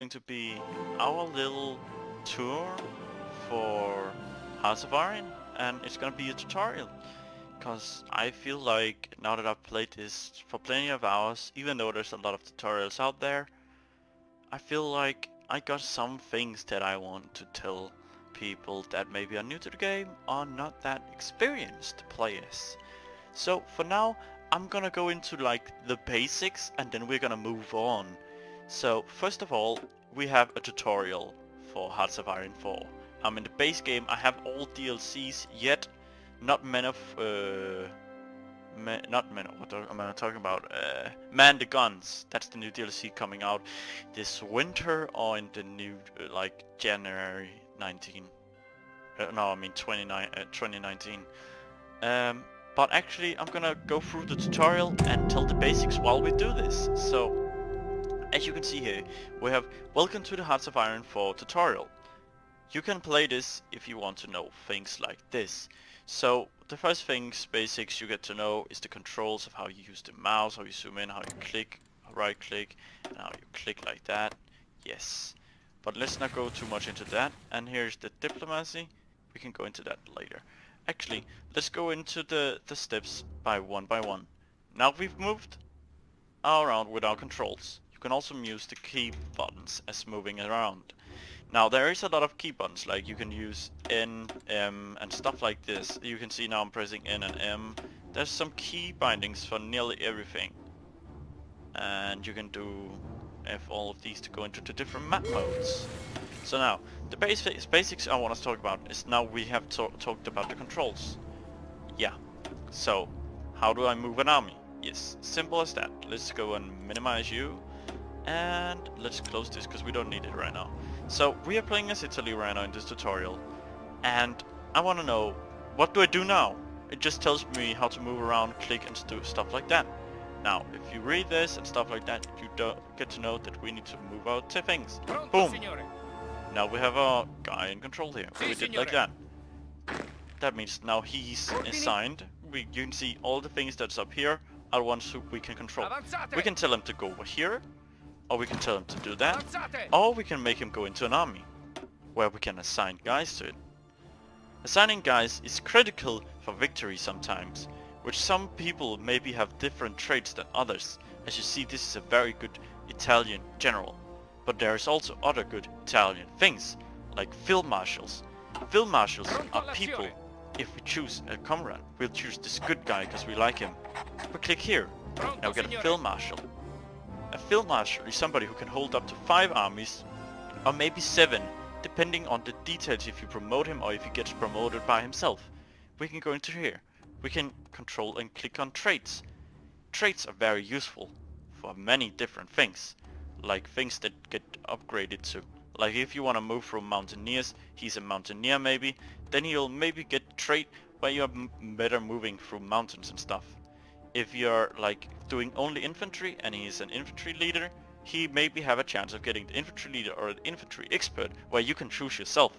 going to be our little tour for Hearts of Iron, and it's gonna be a tutorial. Because I feel like now that I've played this for plenty of hours, even though there's a lot of tutorials out there, I feel like I got some things that I want to tell people that maybe are new to the game or not that experienced players. So for now, I'm gonna go into like the basics and then we're gonna move on. So first of all, we have a tutorial for Hearts of Iron 4. I'm in the base game. I have all DLCs yet. Not Men of, not Men of, what am I talking about? Man the Guns. That's the new DLC coming out this winter or in the new, like, January 19. No, I mean 2019. But actually, I'm gonna go through the tutorial and tell the basics while we do this. So, as you can see here, we have Welcome to the Hearts of Iron 4 tutorial. You can play this if you want to know things like this. So the first things, basics you get to know is the controls of how you use the mouse, how you zoom in, how you click, right click, and how you click like that. Yes. But let's not go too much into that. And here's the diplomacy. We can go into that later. Actually, let's go into the steps by one. Now we've moved around with our controls. You can also use the key buttons as moving around. Now there is a lot of key buttons, like you can use N, M and stuff like this. You can see now I'm pressing N and M. There's some key bindings for nearly everything. And you can do F all of these to go into the different map modes. So now, the basics I want to talk about is now we have talked about the controls. Yeah, so how do I move an army? Yes, simple as that. Let's go and minimize you. And let's close this because we don't need it right now. So we are playing as Italy right now in this tutorial, and I want to know, what do I do now? It just tells me how to move around, click and do stuff like that. Now if you read this and stuff like that, you don't get to know that we need to move our things. Boom! Now we have our guy in control here. We did like that. That means now he's assigned. You can see all the things that's up here are ones who we can control. We can tell him to go over here, or we can tell him to do that, or we can make him go into an army, where we can assign guys to it. Assigning guys is critical for victory sometimes, which some people maybe have different traits than others. As you see, this is a very good Italian general, but there is also other good Italian things, like field marshals. Field marshals are people, if we choose a comrade, we'll choose this good guy because we like him. We click here, now we get a field marshal. A field marshal is somebody who can hold up to 5 armies, or maybe 7, depending on the details if you promote him or if he gets promoted by himself. We can go into here. We can control and click on traits. Traits are very useful for many different things, like things that get upgraded to. Like if you want to move from mountaineers, he's a mountaineer maybe, then he'll maybe get a trait where you're better moving through mountains and stuff. If you're like doing only infantry and he's an infantry leader, he maybe have a chance of getting the infantry leader or the infantry expert, where you can choose yourself.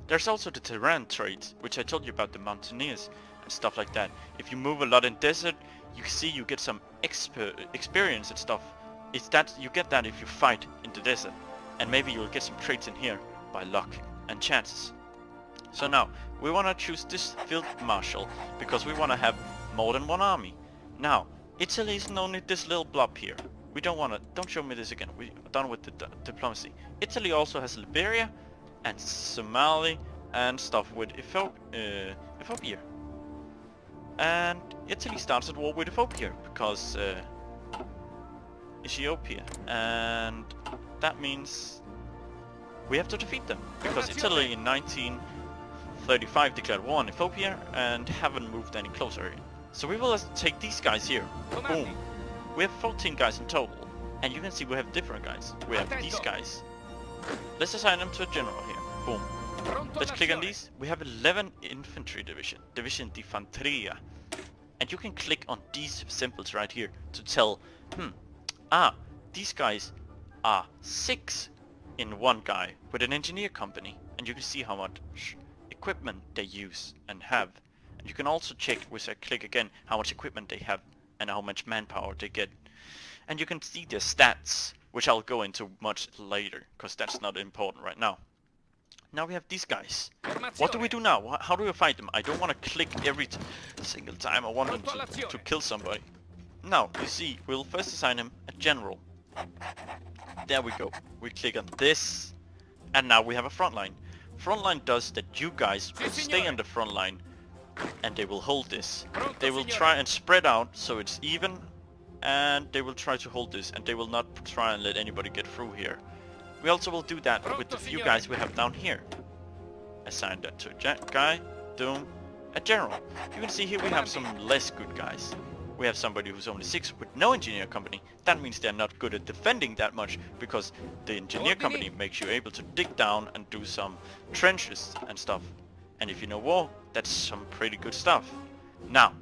There's also the terrain traits, which I told you about, the mountaineers and stuff like that. If you move a lot in desert, you see you get some experience and stuff. It's that you get that if you fight in the desert, and maybe you'll get some traits in here by luck and chances. So now we want to choose this field marshal because we want to have more than one army. Now, Italy isn't only this little blob here. We don't want to, don't show me this again, we're done with the diplomacy. Italy also has Liberia and Somali and stuff with Ethiopia. And Italy starts at war with Ethiopia because Ethiopia. And that means we have to defeat them. Because Italy in 1935 declared war on Ethiopia and haven't moved any closer. So we will just take these guys here. Boom. We have 14 guys in total. And you can see we have different guys. We have these guys. Let's assign them to a general here. Boom. Let's click on these. We have 11 infantry division. Division di Fanteria. And you can click on these symbols right here to tell, these guys are 6 in one guy with an engineer company. And you can see how much equipment they use and have. And you can also check with a click again how much equipment they have and how much manpower they get. And you can see their stats. which I'll go into much later, because that's not important right now. Now we have these guys. What do we do now? How do we fight them? I don't want to click every single time I want them to kill somebody. Now, you see, we'll first assign him a general. There we go. We click on this, and now we have a front line. Front line does that you guys will stay on the front line, and they will hold this. They will try and spread out so it's even, and they will try to hold this, and they will not try and let anybody get through here. We also will do that with the few guys we have down here. Assign that to a guy, Doom, a general. You can see here we have some less good guys. We have somebody who's only 6 with no engineer company. That means they're not good at defending that much, because the engineer company makes you able to dig down and do some trenches and stuff. And if you know war, that's some pretty good stuff. Now,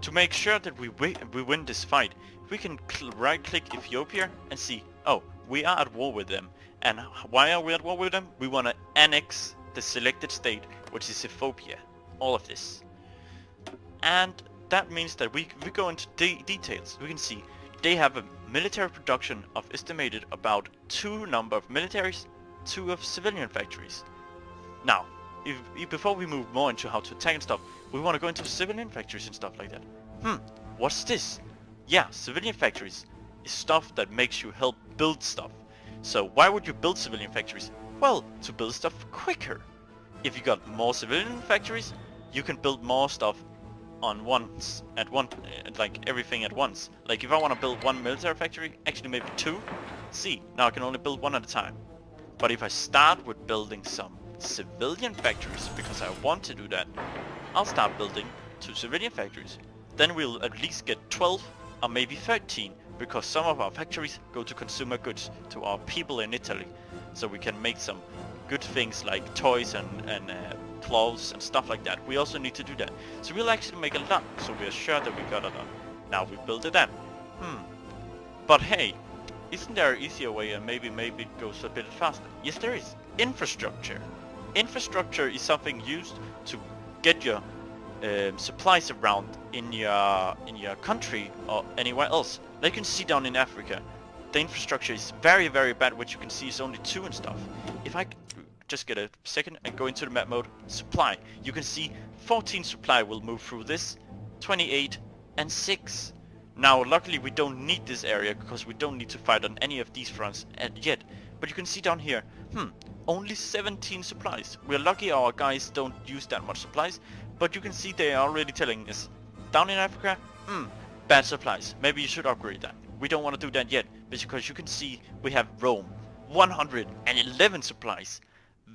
to make sure that we win this fight, we can right click Ethiopia and see, oh, we are at war with them. And why are we at war with them? We want to annex the selected state, which is Ethiopia. All of this. And that means that we go into details. We can see they have a military production of estimated about 2 number of militaries, 2 of civilian factories. Now, before we move more into how to attack and stuff, we want to go into civilian factories and stuff like that. What's this? Yeah, civilian factories is stuff that makes you help build stuff. So why would you build civilian factories? Well, to build stuff quicker. If you got more civilian factories, you can build more stuff like everything at once. Like if I want to build 1 military factory, actually maybe 2. See, now I can only build 1 at a time. But if I start with building some civilian factories, because I want to do that, I'll start building 2 civilian factories. Then we'll at least get 12 or maybe 13, because some of our factories go to consumer goods, to our people in Italy. So we can make some good things like toys and clothes and stuff like that. We also need to do that. So we'll actually make a lot, so we're sure that we got a lot. Now we build it then. But hey, isn't there an easier way, and maybe it goes a bit faster? Yes, there is. Infrastructure. Infrastructure is something used to get your supplies around in your country or anywhere else. Like you can see down in Africa, the infrastructure is very, very bad, which you can see is only 2 and stuff. If I just get a second and go into the map mode, supply, you can see 14 supply will move through this, 28 and 6. Now luckily we don't need this area, because we don't need to fight on any of these fronts yet. But you can see down here, only 17 supplies. We're lucky our guys don't use that much supplies, but you can see they are already telling us, down in Africa, bad supplies, maybe you should upgrade that. We don't want to do that yet, because you can see we have Rome, 111 supplies.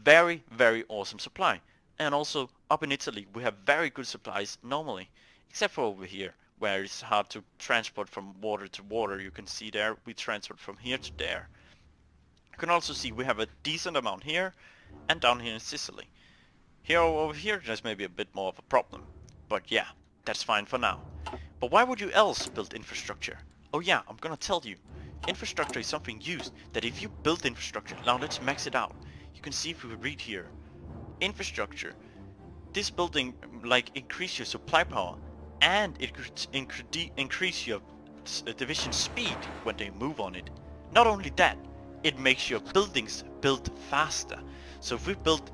Very, very awesome supply. And also up in Italy we have very good supplies normally, except for over here where it's hard to transport from water to water. You can see there we transport from here to there. You can also see we have a decent amount here and down here in Sicily. Here over here there's maybe a bit more of a problem, but yeah, that's fine for now. But why would you else build infrastructure? Oh yeah, I'm gonna tell you. Infrastructure is something used that if you build infrastructure, now let's max it out. You can see if we read here, infrastructure, this building like increase your supply power, and it could increase your division speed when they move on it. Not only that, it makes your buildings build faster. So if we build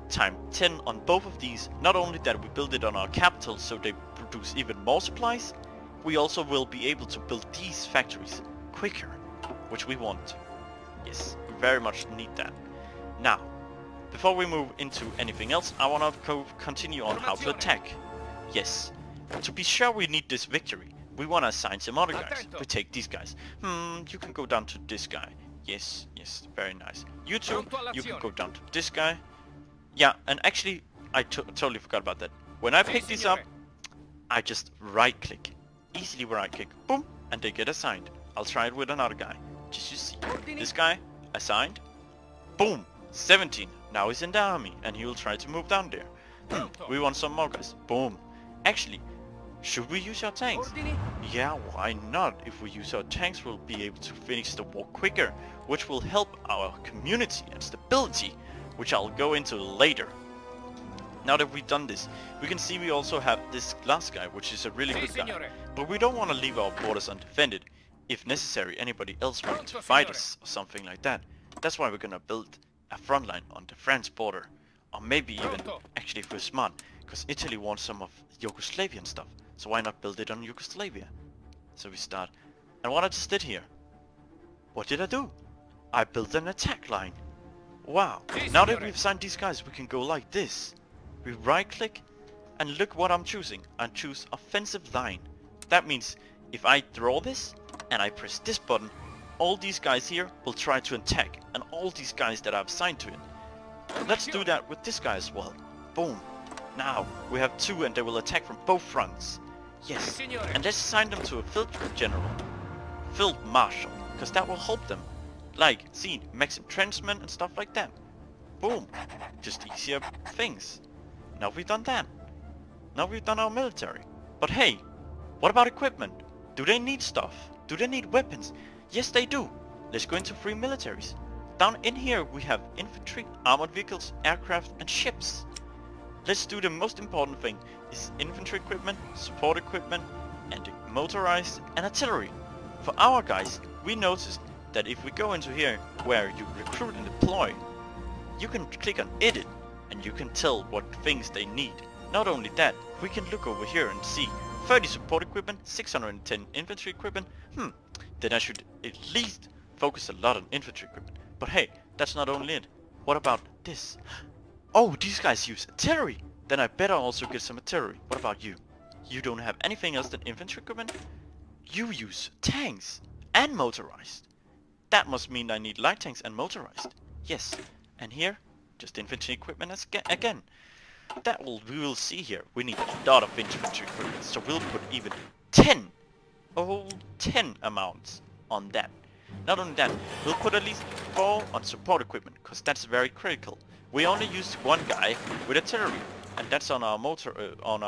time 10 on both of these, not only that we build it on our capital so they produce even more supplies, we also will be able to build these factories quicker, which we want. Yes, we very much need that. Now, before we move into anything else, I want to continue on how to attack. Yes, to be sure we need this victory, we want to assign some other guys. We take these guys. You can go down to this guy. Yes, very nice. You two, you can go down to this guy. Yeah, and actually, I totally forgot about that. When I pick these up, I just right click. Easily right click. Boom, and they get assigned. I'll try it with another guy. Just you see. This guy, assigned. Boom, 17. Now he's in the army, and he will try to move down there. We want some more guys. Boom. Actually, should we use our tanks? Yeah, why not? If we use our tanks, we'll be able to finish the war quicker, which will help our community and stability, which I'll go into later. Now that we've done this, we can see we also have this last guy, which is a really good guy. But we don't want to leave our borders undefended. if necessary, anybody else wanting to fight us or something like that. That's why we're gonna build a front line on the French border, or maybe even, actually if we're smart, because Italy wants some of Yugoslavian stuff, so why not build it on Yugoslavia? So we start, and what I just did here, what did I do? I built an attack line. Wow, now that we've signed these guys, we can go like this. We right click, and look what I'm choosing. I choose offensive line. That means if I draw this, and I press this button, all these guys here will try to attack, and all these guys that I've assigned to it. Let's do that with this guy as well. Boom. Now, we have 2 and they will attack from both fronts. Yes, and let's assign them to a field general. Field Marshal, because that will help them. Like, see, max entrenchment and stuff like that. Boom. Just easier things. Now we've done that. Now we've done our military. But hey, what about equipment? Do they need stuff? Do they need weapons? Yes, they do. Let's go into 3 militaries. Down in here we have infantry, armored vehicles, aircraft and ships. Let's do the most important thing, is infantry equipment, support equipment, and motorized and artillery. For our guys, we noticed that if we go into here where you recruit and deploy, you can click on edit and you can tell what things they need. Not only that, we can look over here and see 30 support equipment, 610 infantry equipment. Then I should at least focus a lot on infantry equipment. But hey, that's not only it. What about this? Oh, these guys use artillery. Then I better also get some artillery. What about you? You don't have anything else than infantry equipment? You use tanks and motorized. That must mean I need light tanks and motorized. Yes, and here, just infantry equipment again. We will see here. We need a lot of infantry equipment, so we'll put even 10 amounts on that. Not only that, we'll put at least 4 on support equipment, because that's very critical. We only used 1 guy with artillery, and that's on our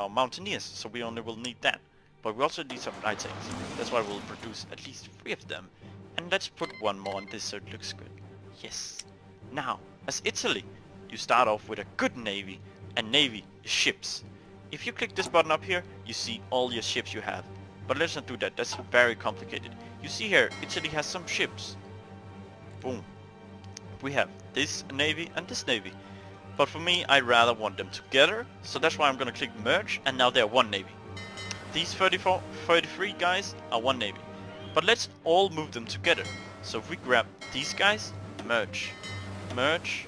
mountaineers, so we only will need that. But we also need some light tanks. That's why we'll produce at least 3 of them. And let's put 1 more on this so it looks good. Yes. Now, as Italy, you start off with a good navy, and navy is ships. If you click this button up here, you see all your ships you have. But let's not do that, that's very complicated. You see here, Italy has some ships. Boom. We have this navy and this navy. But for me, I rather want them together, so that's why I'm gonna click merge, and now they're 1 navy. These 33 guys are 1 navy. But let's all move them together. So if we grab these guys, merge, merge,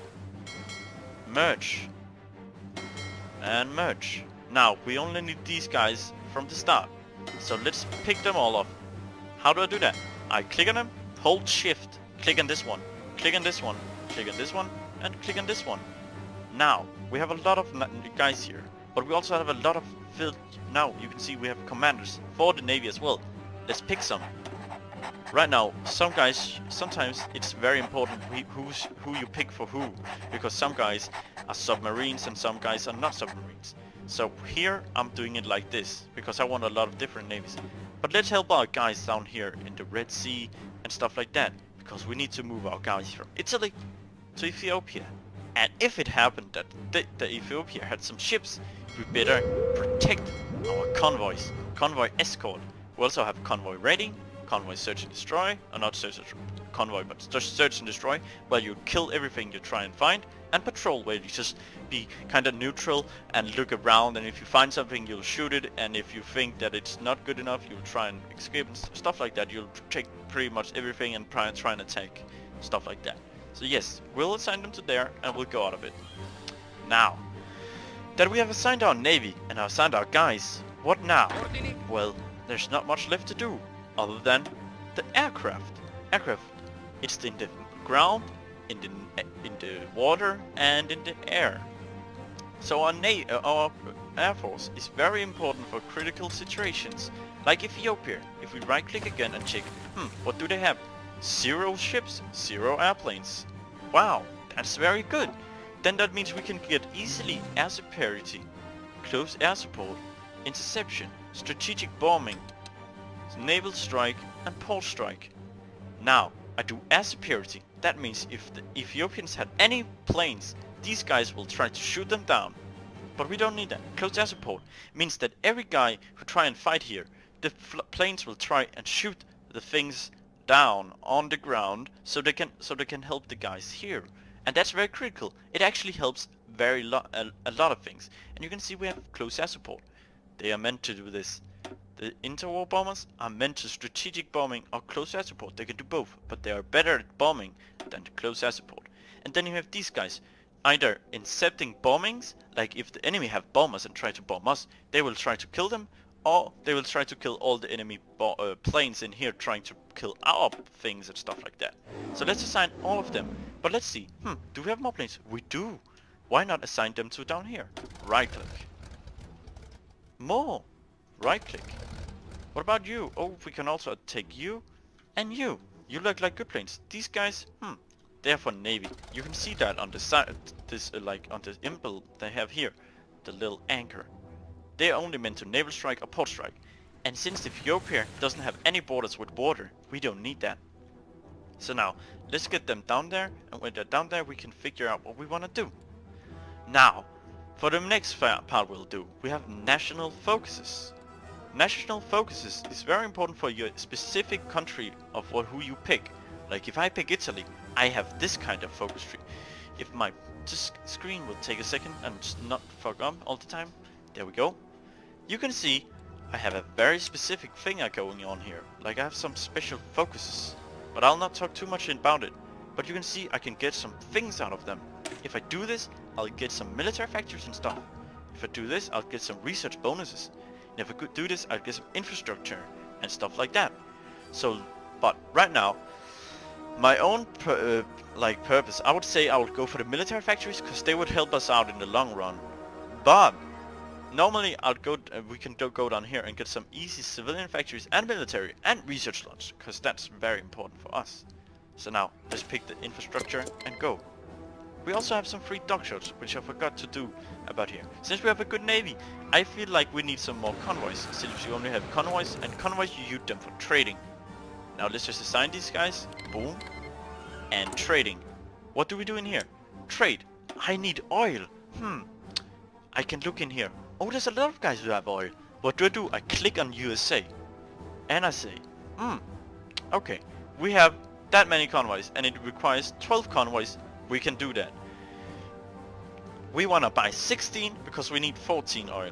merge, and merge. Now, we only need these guys from the start. So let's pick them all up. How do I do that? I click on them, hold shift, click on this one, click on this one, click on this one, and click on this one. Now, we have a lot of guys here, but we also have a lot of field. Now, you can see we have commanders for the navy as well. Let's pick some. Right now, some guys, sometimes it's very important who you pick for who, because some guys are submarines and some guys are not submarines. So here I'm doing it like this, because I want a lot of different navies. But let's help our guys down here in the Red Sea and stuff like that, because we need to move our guys from Italy to Ethiopia. And if it happened that the Ethiopia had some ships, we better protect our convoys. Convoy escort. We also have convoy raiding, convoy search and destroy, or not search and convoy, but just search and destroy, where you kill everything you try and find, and patrol, where you just be kind of neutral and look around, and if you find something you'll shoot it, and if you think that it's not good enough you'll try and escape and stuff like that. You'll take pretty much everything and try and attack, stuff like that. So yes, we'll assign them to there and we'll go out of it. Now that we have assigned our navy and assigned our guys, what now? Well, there's not much left to do other than the aircraft. It's in the ground, in the water, and in the air. So our air force is very important for critical situations, like Ethiopia. If we right click again and check, what do they have? 0 ships, 0 airplanes. Wow, that's very good. Then that means we can get easily air superiority, close air support, interception, strategic bombing, naval strike, and port strike. Now, I do air superiority. That means if the Ethiopians had any planes, these guys will try to shoot them down. But we don't need that. Close air support means that every guy who try and fight here, the planes will try and shoot the things down on the ground so they can help the guys here. And that's very critical. It actually helps a lot of things. And you can see we have close air support. They are meant to do this. The interwar bombers are meant to strategic bombing or close air support. They can do both, but they are better at bombing than the close air support. And then you have these guys, either incepting bombings, like if the enemy have bombers and try to bomb us, they will try to kill them, or they will try to kill all the enemy planes in here trying to kill our things and stuff like that. So let's assign all of them. But let's see, do we have more planes? We do. Why not assign them to down here? Right click. More. Right click. What about you? Oh, we can also take you and you. You look like good planes. These guys, they are for Navy. You can see that on the side, this like on the impel they have here, the little anchor. They are only meant to naval strike or port strike. And since Ethiopia doesn't have any borders with water, we don't need that. So now, let's get them down there, and when they're down there we can figure out what we want to do. Now, for the next part we'll do, we have national focuses. National focuses is very important for your specific country of who you pick. Like if I pick Italy, I have this kind of focus tree. If my screen will take a second and just not fuck up all the time, there we go. You can see I have a very specific thing going on here. Like I have some special focuses, but I'll not talk too much about it. But you can see I can get some things out of them. If I do this, I'll get some military factories and stuff. If I do this, I'll get some research bonuses. And if I could do this, I'll get some infrastructure and stuff like that. So, but right now, my own purpose, I would say I would go for the military factories because they would help us out in the long run. But normally we can go down here and get some easy civilian factories and military and research slots, because that's very important for us. So now let's pick the infrastructure and go. We also have some free dock shows, which I forgot to do about here. Since we have a good navy, I feel like we need some more convoys, since we only have convoys, and convoys you use them for trading. Now let's just assign these guys, boom, and trading. What do we do in here? Trade. I need oil. I can look in here. Oh, there's a lot of guys who have oil. What do? I click on USA. And I say, okay, we have that many convoys, and it requires 12 convoys. We can do that. We want to buy 16 because we need 14 oil.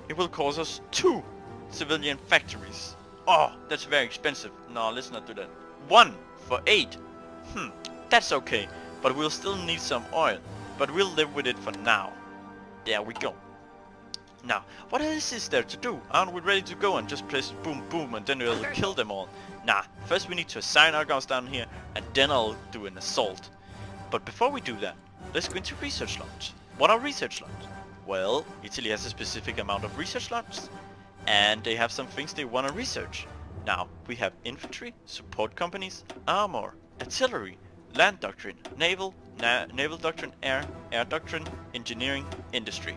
It will cost us 2 civilian factories. Oh, that's very expensive. No, let's not do that. 1 for 8. That's okay, but we'll still need some oil. But we'll live with it for now. There we go. Now, what else is there to do? Aren't we ready to go and just press boom boom and then we'll kill them all? Nah, first we need to assign our guys down here, and then I'll do an assault. But before we do that, let's go into research slots. What are research slots? Well, Italy has a specific amount of research slots, and they have some things they want to research. Now, we have infantry, support companies, armor, artillery, land doctrine, naval doctrine, air doctrine, engineering, industry.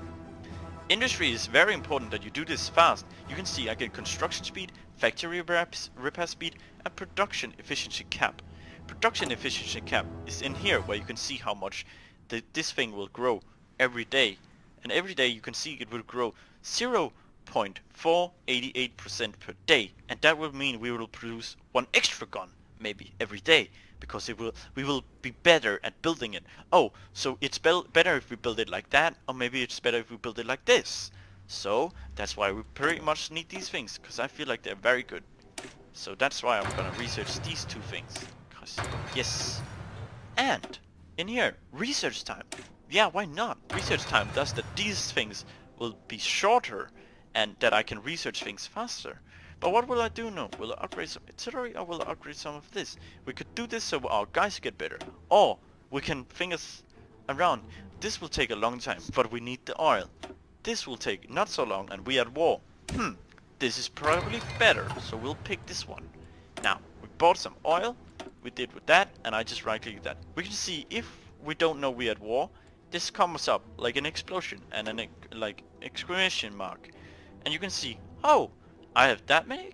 Industry is very important that you do this fast. You can see I get construction speed, factory repair speed, and production efficiency cap. Production efficiency cap is in here, where you can see how much this thing will grow every day. And every day you can see it will grow 0.488% per day. And that will mean we will produce 1 extra gun, maybe, every day. Because we will be better at building it. Oh, so it's better if we build it like that, or maybe it's better if we build it like this. So that's why we pretty much need these things, because I feel like they're very good. So that's why I'm gonna research these 2 things. Yes. And in here, research time. Yeah, why not? Research time does that these things will be shorter and that I can research things faster. But what will I do now? Will I upgrade some artillery, or will I upgrade some of this? We could do this so our guys get better. Or we can fingers around. This will take a long time, but we need the oil. This will take not so long, and we are at war. This is probably better, so we'll pick this one. Now, we bought some oil. We did with that, and I just right click that. We can see if we don't know we're at war, this comes up like an explosion and an exclamation mark. And you can see, oh, I have that many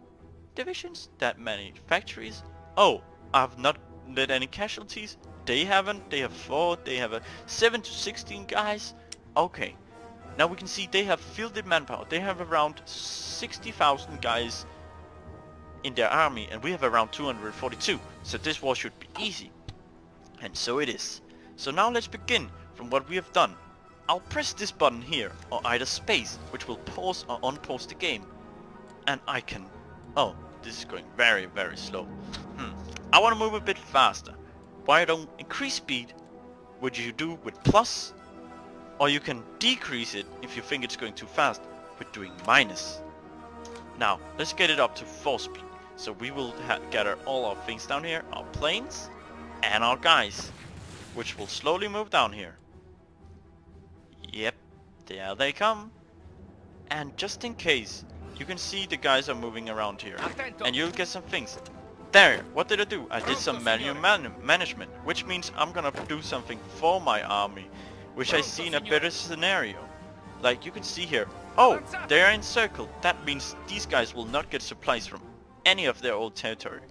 divisions, that many factories. Oh, I have not led any casualties. They haven't. They have 4. They have 7 to 16 guys. Okay. Now we can see they have fielded manpower. They have around 60,000 guys in their army, and we have around 242, so this war should be easy. And so it is. So now let's begin from what we have done. I'll press this button here, or either space, which will pause or unpause the game. And I can... Oh, this is going very, very slow. I want to move a bit faster. Why don't increase speed, which you do with plus, or you can decrease it if you think it's going too fast with doing minus. Now, let's get it up to 4 speed. So we will gather all our things down here, our planes and our guys, which will slowly move down here. Yep, there they come. And just in case, you can see the guys are moving around here, and you'll get some things. There, what did I do? I did some manual management, which means I'm gonna do something for my army, which I see in a better scenario. Like you can see here, oh, they are encircled. That means these guys will not get supplies from any of their old territory.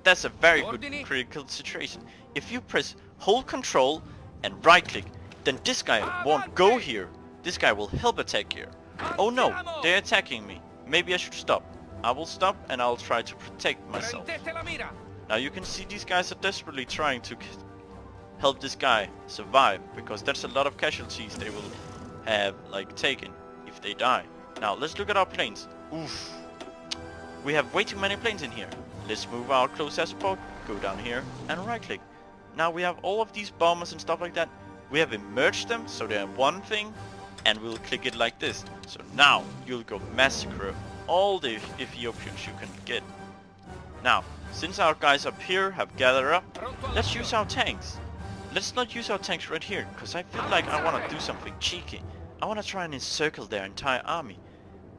That's a very good critical situation. If you press hold control and right click, then this guy won't go here. This guy will help attack here. Oh no, they're attacking me. Maybe I should stop. I will stop and I'll try to protect myself. Now you can see these guys are desperately trying to help this guy survive, because that's a lot of casualties they will have like taken if they die. Now let's look at our planes. Oof. We have way too many planes in here. Let's move our close air support, go down here and right click. Now we have all of these bombers and stuff like that. We have merged them so they're one thing, and we'll click it like this. So now you'll go massacre all the Ethiopians you can get. Now, since our guys up here have gathered up, let's use our tanks. Let's not use our tanks right here, because I feel like I want to do something cheeky. I want to try and encircle their entire army.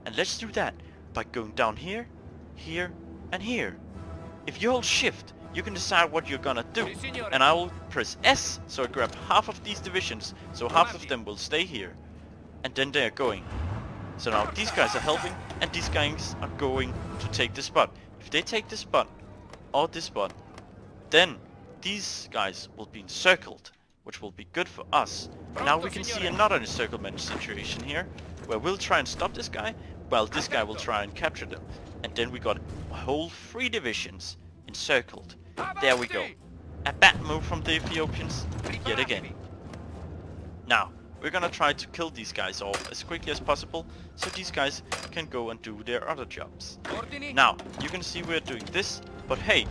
And let's do that by going down here, here, and here. If you hold shift, you can decide what you're gonna do. And I will press S, so I grab half of these divisions, so half of them will stay here. And then they are going. So now these guys are helping, and these guys are going to take the spot. If they take this spot, or this spot, then these guys will be encircled, which will be good for us. Now we can see another encirclement situation here, where we'll try and stop this guy, while this guy will try and capture them. And then we got a whole 3 divisions encircled. There we go. A bad move from the Ethiopians, yet again. Now, we're gonna try to kill these guys off as quickly as possible, so these guys can go and do their other jobs. Now, you can see we're doing this, but hey,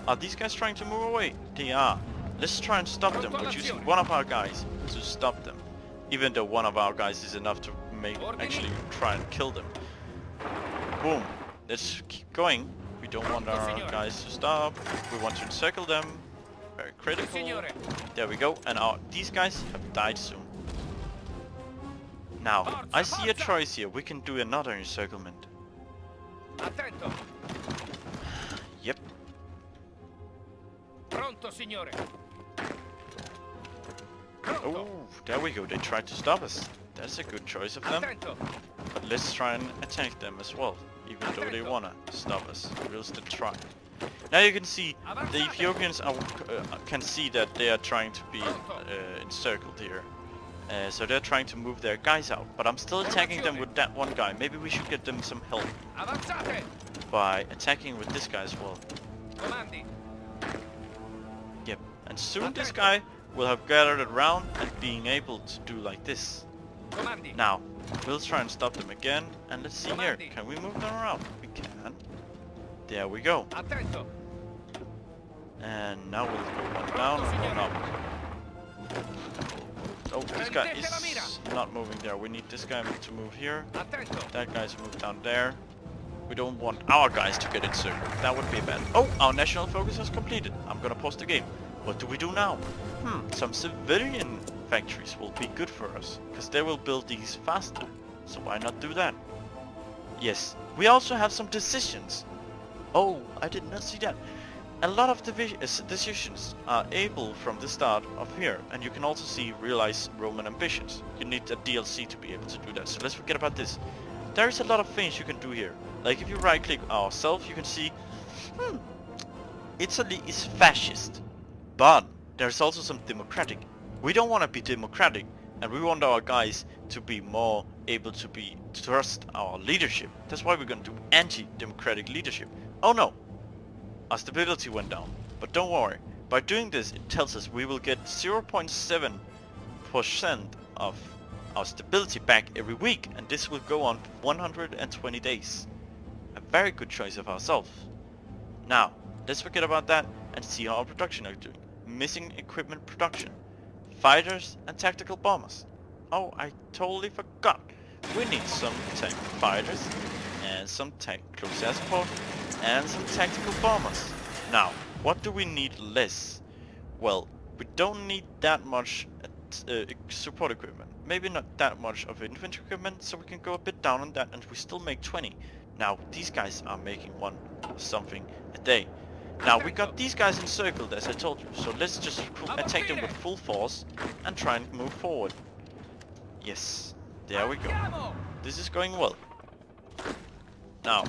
are these guys trying to move away? They are. Let's try and stop them with using one of our guys to stop them. Even though one of our guys is enough to actually try and kill them. Boom. Let's keep going. We don't want our guys to stop. We want to encircle them. Very critical. There we go. And these guys have died soon. Now, I see a choice here. We can do another encirclement. Yep. Oh, there we go. They tried to stop us. That's a good choice of them. But let's try and attack them as well. Even though they wanna stop us, we'll still try. Now you can see the Ethiopians can see that they are trying to be encircled here. So they're trying to move their guys out. But I'm still attacking them with that one guy. Maybe we should get them some help by attacking with this guy as well. Yep. And soon this guy will have gathered around and being able to do like this. Now, we'll try and stop them again, and let's see here. Can we move them around? We can. There we go. And now we'll go one down and one up. Oh, this guy is not moving there. We need this guy to move here. That guy's moved down there. We don't want our guys to get encircled. That would be bad. Oh, our national focus is completed. I'm gonna pause the game. What do we do now? Some civilian factories will be good for us, because they will build these faster. So why not do that? Yes, we also have some decisions. Oh, I did not see that. A lot of decisions are able from the start of here, and you can also see realize Roman ambitions. You need a DLC to be able to do that, so let's forget about this. There is a lot of things you can do here. Like if you right click ourselves, you can see Italy is fascist, but there's also some democratic. We don't want to be democratic, and we want our guys to be more able to trust our leadership. That's why we're going to do anti-democratic leadership. Oh no, our stability went down. But don't worry, by doing this it tells us we will get 0.7% of our stability back every week, and this will go on for 120 days. A very good choice of ourselves. Now, let's forget about that and see how our production are doing. Missing equipment production. Fighters and tactical bombers. Oh, I totally forgot. We need some tank fighters and some close air support and some tactical bombers. Now, what do we need less? Well, we don't need that much support equipment. Maybe not that much of infantry equipment, so we can go a bit down on that and we still make 20. Now, these guys are making one or something a day. Now, we got these guys encircled, as I told you, so let's just attack them with full force and try and move forward. Yes, there we go. This is going well. Now,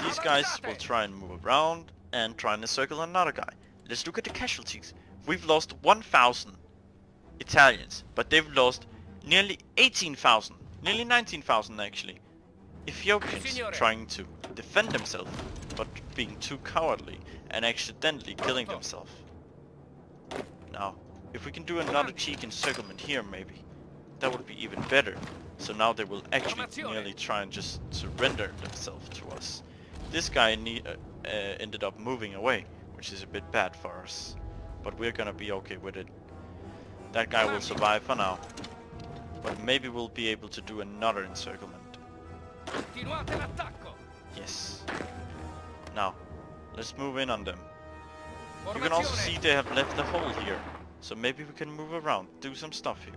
these guys will try and move around and try and encircle another guy. Let's look at the casualties. We've lost 1,000 Italians, but they've lost nearly 18,000, nearly 19,000 actually. Ethiopians trying to defend themselves, but being too cowardly and accidentally killing themselves. Now, if we can do another cheek encirclement here maybe, that would be even better. So now they will actually nearly try and just surrender themselves to us. This guy ended up moving away, which is a bit bad for us. But we're gonna be okay with it. That guy will survive for now. But maybe we'll be able to do another encirclement. Yes. Now, let's move in on them. You can also see they have left a hole here. So maybe we can move around, do some stuff here.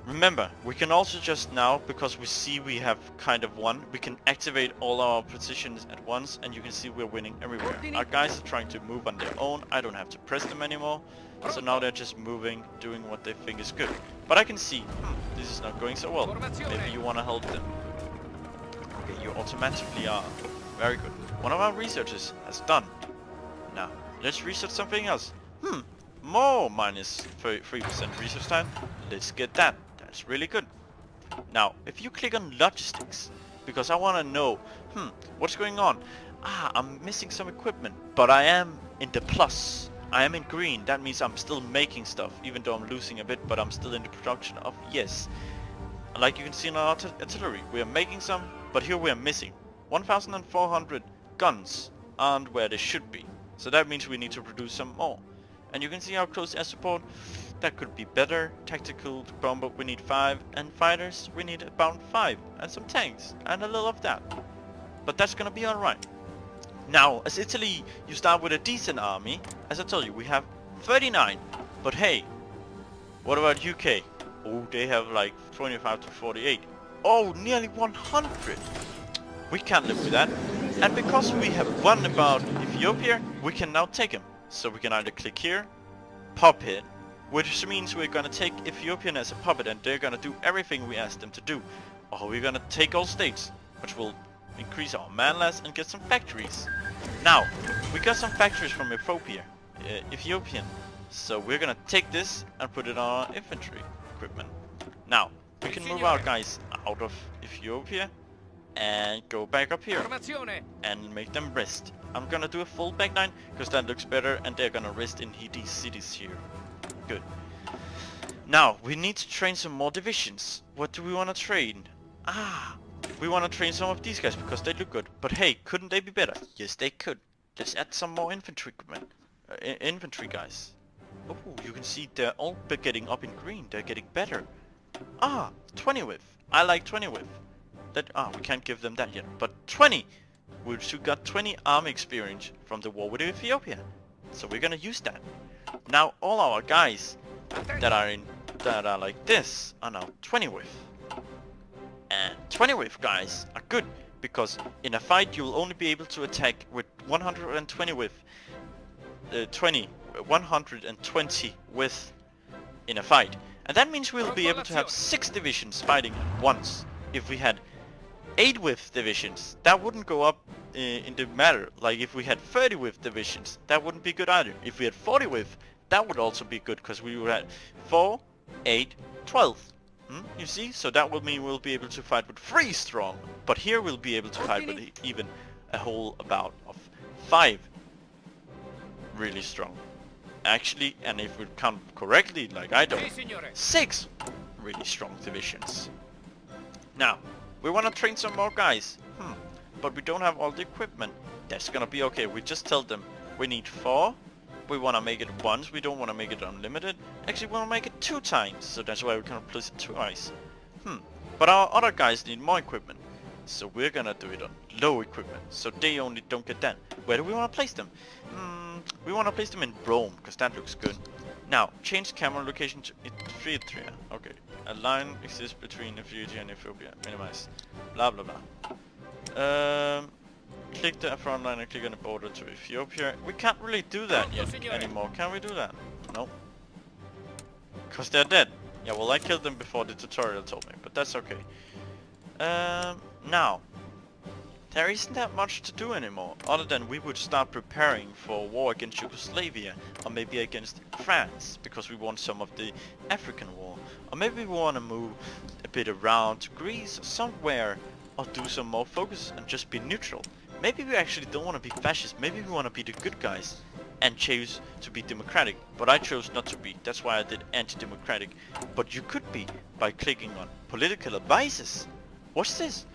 Remember, we can also just now, because we see we have kind of won, we can activate all our positions at once, and you can see we're winning everywhere. Our guys are trying to move on their own, I don't have to press them anymore, so now they're just moving, doing what they think is good. But I can see, this is not going so well. Maybe you want to help them. Okay, you automatically are. Very good. One of our researchers has done. Now, let's research something else. More minus 3% research time. Let's get that. That's really good. Now, if you click on logistics, because I want to know, what's going on? I'm missing some equipment, but I am in the plus. I am in green. That means I'm still making stuff, even though I'm losing a bit, but I'm still in the production of, yes. Like you can see in our artillery, we are making some, but here we are missing. 1,400 guns aren't where they should be. So that means we need to produce some more. And you can see our close air support, that could be better. Tactical bomber we need 5, and fighters we need about 5, and some tanks, and a little of that. But that's gonna be alright. Now, as Italy, you start with a decent army. As I told you, we have 39. But hey, what about UK? Oh, they have like 25 to 48. Oh, nearly 100. We can't live with that. And because we have won about Ethiopia, we can now take him. So we can either click here, puppet, which means we're gonna take Ethiopian as a puppet and they're gonna do everything we ask them to do. Or we're gonna take all states, which will increase our manlass and get some factories. Now, we got some factories from Ethiopian. So we're gonna take this and put it on our infantry equipment. Now, we can move our guys out of Ethiopia and go back up here and make them rest. I'm gonna do a full back line because that looks better and they're gonna rest in these cities here. Good. Now, we need to train some more divisions. What do we want to train? We want to train some of these guys because they look good. But hey, couldn't they be better? Yes, they could. Let's add some more infantry equipment. Infantry guys. Oh, you can see they're all getting up in green. They're getting better. 20 width. I like 20 width. We can't give them that yet. But 20! We got 20 army experience from the war with Ethiopia. So we're gonna use that. Now all our guys that are like this are now 20 width. And 20 width guys are good because in a fight you'll only be able to attack with 120 width. 120 width in a fight. And that means we'll be able to have 6 divisions fighting at once. If we had 8 width divisions, that wouldn't go up in the matter. Like if we had 30 width divisions, that wouldn't be good either. If we had 40 width, that would also be good because we would have 4, 8, 12. You see? So that would mean we'll be able to fight with 3 strong. But here we'll be able to fight with even a whole about of 5 really strong. Actually, and if we count correctly, like I don't, 6 really strong divisions. Now, we want to train some more guys. But we don't have all the equipment. That's gonna be okay. We just tell them we need 4. We want to make it once. We don't want to make it unlimited. Actually, we want to make it 2 times. So that's why we can place it twice. But our other guys need more equipment. So we're gonna do it on low equipment. So they only don't get that. Where do we want to place them? We want to place them in Rome, because that looks good. Now, change camera location to Ethiopia. Okay. A line exists between Ethiopia and Ethiopia. Minimize. Blah blah blah. Click the front line and click on the border to Ethiopia. We can't really do that yet anymore. Can we do that? No. Because they're dead. Yeah, well I killed them before the tutorial told me, but that's okay. Now, there isn't that much to do anymore, other than we would start preparing for war against Yugoslavia, or maybe against France, because we want some of the African war. Or maybe we want to move a bit around to Greece or somewhere, or do some more focus and just be neutral. Maybe we actually don't want to be fascist, maybe we want to be the good guys and choose to be democratic, but I chose not to be. That's why I did anti-democratic. But you could be by clicking on political advices. What's this?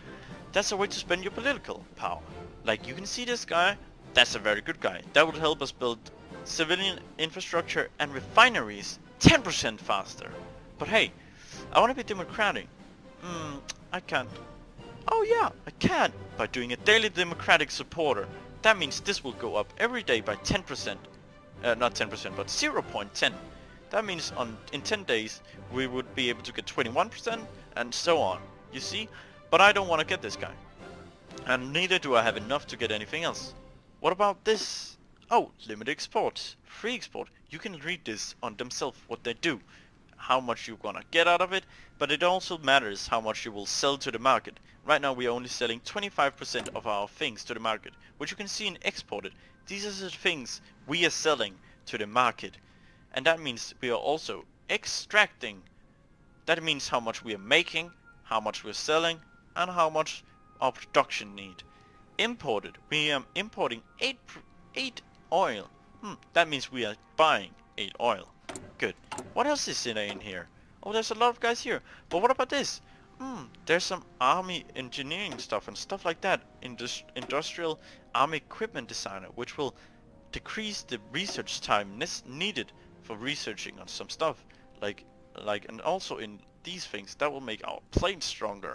That's a way to spend your political power. Like, you can see this guy, that's a very good guy. That would help us build civilian infrastructure and refineries 10% faster. But hey, I want to be democratic. I can't. Oh yeah, I can, by doing a daily democratic supporter. That means this will go up every day by 10%. Not 10%, but 0.10. That means in 10 days we would be able to get 21% and so on. You see? But I don't want to get this guy. And neither do I have enough to get anything else. What about this? Oh, limited export. Free export. You can read this on themselves, what they do. How much you're gonna get out of it. But it also matters how much you will sell to the market. Right now we are only selling 25% of our things to the market. Which you can see in exported. These are the things we are selling to the market. And that means we are also extracting. That means how much we are making, how much we're selling, and how much our production need. Imported, we are importing 8 oil. That means we are buying 8 oil. Good. What else is in here? Oh, there's a lot of guys here. But what about this? There's some army engineering stuff and stuff like that. Industrial army equipment designer, which will decrease the research time needed for researching on some stuff. And also in these things that will make our planes stronger,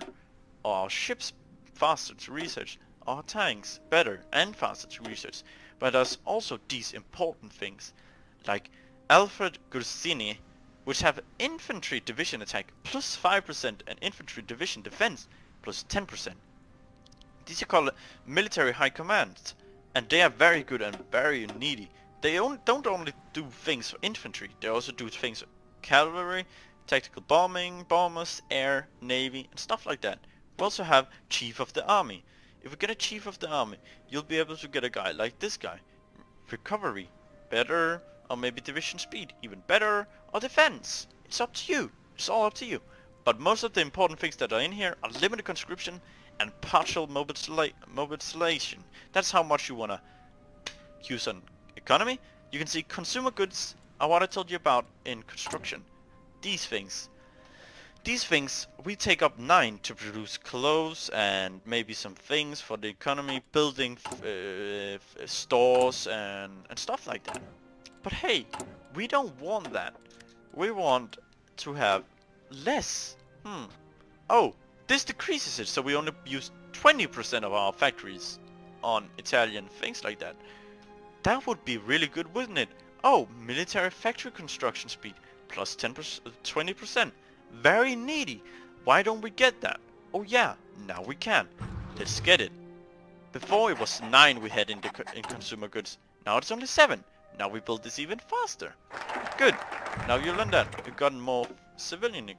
or our ships faster to research, our tanks better and faster to research. But there's also these important things, like Alfred Gursini, which have infantry division attack plus 5% and infantry division defense plus 10%. These are called military high commands, and they are very good and very needy. They don't only do things for infantry, they also do things for cavalry, tactical bombing, bombers, air, navy, and stuff like that. We also have chief of the army. If we get a chief of the army, you'll be able to get a guy like this guy. Recovery, better, or maybe division speed, even better, or defense. It's up to you. It's all up to you. But most of the important things that are in here are limited conscription and partial mobilization. That's how much you want to use on economy. You can see consumer goods are what I told you about in construction. These things, we take up 9 to produce clothes and maybe some things for the economy, building stores and stuff like that. But hey, we don't want that. We want to have less. Oh, this decreases it, so we only use 20% of our factories on Italian things like that. That would be really good, wouldn't it? Oh, military factory construction speed plus 20%. Very needy. Why don't we get that? Oh yeah, now we can. Let's get it. Before it was 9 we had in consumer goods. Now it's only 7. Now we build this even faster. Good. Now you learn that. We've gotten more civilian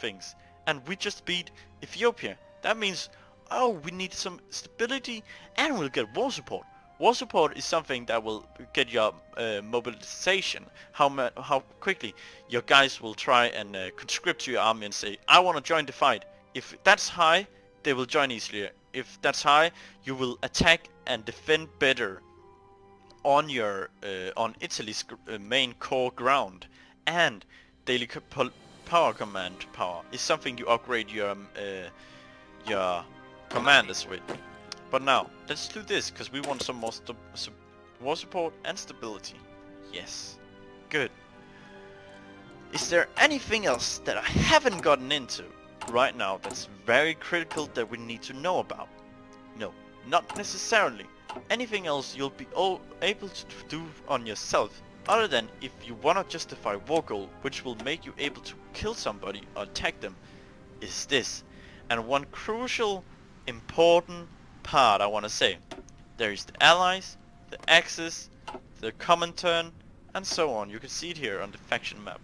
things. And we just beat Ethiopia. That means, oh, we need some stability and we'll get war support. War support is something that will get your mobilization. How quickly your guys will try and conscript to your army and say, I want to join the fight. If that's high, they will join easier. if that's high, you will attack and defend better on your on Italy's main core ground. And daily power command power is something you upgrade your commanders with. But now let's do this because we want some more war support and stability. Yes, good. Is there anything else that I haven't gotten into right now that's very critical that we need to know about? No, not necessarily. Anything else you'll be able to do on yourself, other than if you wanna justify war goal, which will make you able to kill somebody or attack them, is this. And one crucial, important part I wanna say. There is the allies, the axis, the Comintern, and so on. You can see it here on the faction map.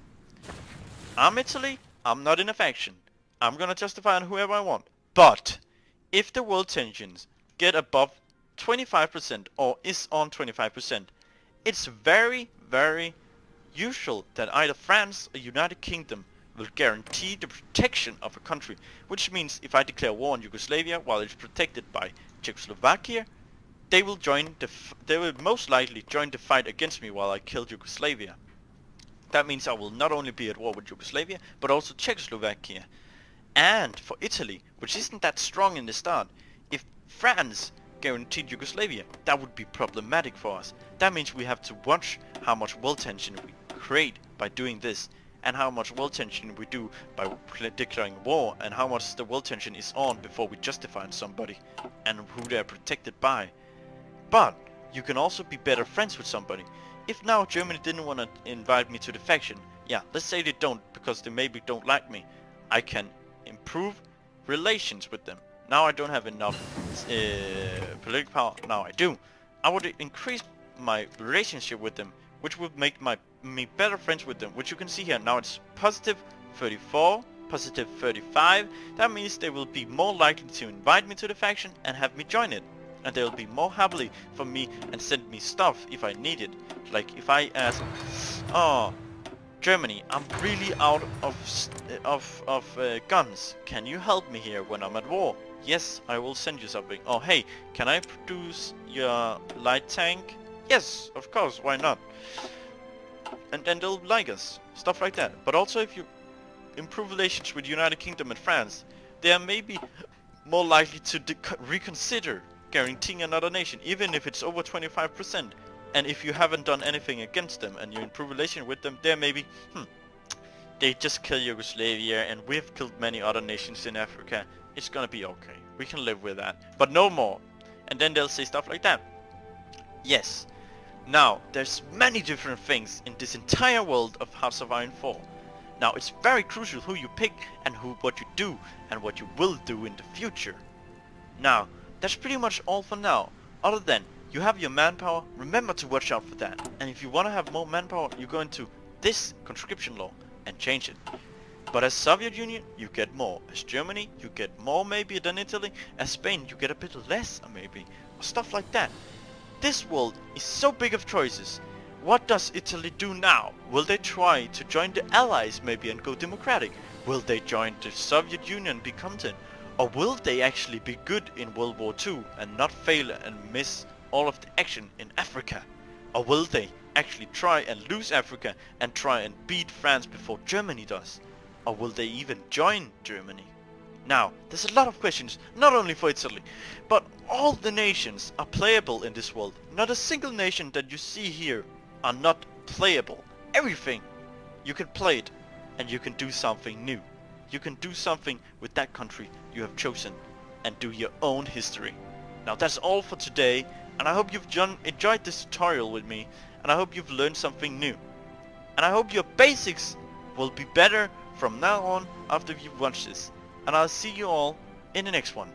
I'm Italy, I'm not in a faction. I'm gonna justify on whoever I want. But if the world tensions get above 25% or is on 25%, it's very, very usual that either France or United Kingdom will guarantee the protection of a country, which means if I declare war on Yugoslavia while it's protected by Czechoslovakia, they will most likely join the fight against me while I kill Yugoslavia. That means I will not only be at war with Yugoslavia, but also Czechoslovakia. And for Italy, which isn't that strong in the start, if France guaranteed Yugoslavia, that would be problematic for us. That means we have to watch how much world tension we create by doing this, and how much world tension we do by declaring war, and how much the world tension is on before we justify on somebody, and who they are protected by. But you can also be better friends with somebody. If now Germany didn't want to invite me to the faction, yeah, let's say they don't because they maybe don't like me, I can improve relations with them. Now I don't have enough political power, now I do. I would increase my relationship with them, which would make me better friends with them, which you can see here. Now it's positive 34, positive 35. That means they will be more likely to invite me to the faction and have me join it. And they'll be more happily for me and send me stuff if I need it. Like if I ask, oh, Germany, I'm really out of guns. Can you help me here when I'm at war? Yes, I will send you something. Oh, hey, can I produce your light tank? Yes, of course, why not? And then they'll like us, stuff like that. But also if you improve relations with United Kingdom and France, they are maybe more likely to reconsider guaranteeing another nation, even if it's over 25%. And if you haven't done anything against them and you improve relation with them, they're maybe, they just kill Yugoslavia and we've killed many other nations in Africa. It's gonna be okay. We can live with that. But no more. And then they'll say stuff like that. Yes. Now, there's many different things in this entire world of Hearts of Iron 4. Now, it's very crucial who you pick and what you do and what you will do in the future. Now, that's pretty much all for now. Other than you have your manpower, remember to watch out for that. And if you want to have more manpower, you go into this conscription law and change it. But as Soviet Union, you get more. As Germany, you get more maybe than Italy. As Spain, you get a bit less maybe. Or stuff like that. This world is so big of choices. What does Italy do now? Will they try to join the Allies maybe and go democratic? Will they join the Soviet Union and be content? Or will they actually be good in World War II and not fail and miss all of the action in Africa? Or will they actually try and lose Africa and try and beat France before Germany does? Or will they even join Germany? Now, there's a lot of questions, not only for Italy, but all the nations are playable in this world. Not a single nation that you see here are not playable. Everything, you can play it and you can do something new. You can do something with that country you have chosen and do your own history. Now that's all for today, and I hope you've enjoyed this tutorial with me, and I hope you've learned something new. And I hope your basics will be better from now on after you've watched this. And I'll see you all in the next one.